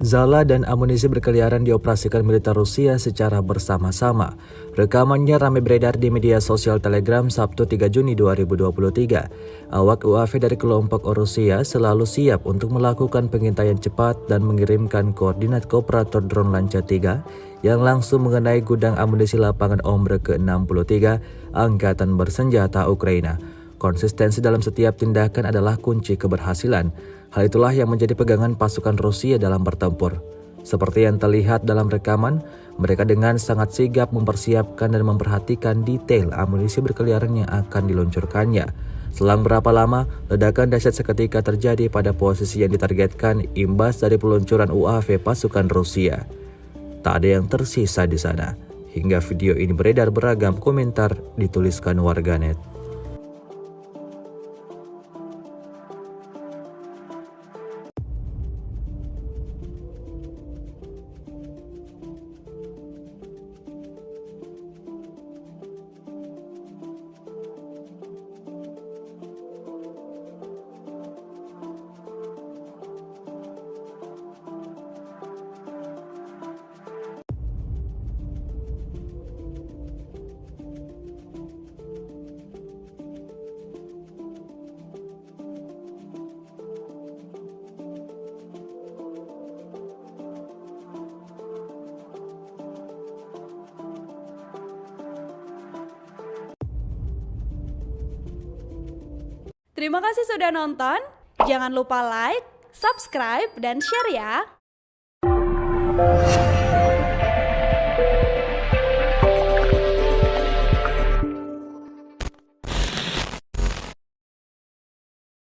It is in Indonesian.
Zala dan amunisi berkeliaran dioperasikan militer Rusia secara bersama-sama. Rekamannya ramai beredar di media sosial Telegram Sabtu 3 Juni 2023. Awak UAV dari kelompok Rusia selalu siap untuk melakukan pengintaian cepat dan mengirimkan koordinat ke operator drone Lancia 3 yang langsung mengenai gudang amunisi lapangan Ombre ke-63 Angkatan Bersenjata Ukraina. Konsistensi dalam setiap tindakan adalah kunci keberhasilan. Hal itulah yang menjadi pegangan pasukan Rusia dalam bertempur. Seperti yang terlihat dalam rekaman, mereka dengan sangat sigap mempersiapkan dan memperhatikan detail amunisi berkeliaran yang akan diluncurkannya. Selang berapa lama, ledakan dahsyat seketika terjadi pada posisi yang ditargetkan imbas dari peluncuran UAV pasukan Rusia. Tak ada yang tersisa di sana. Hingga video ini beredar, beragam komentar dituliskan warganet. Terima kasih sudah nonton. Jangan lupa like, subscribe, dan share ya.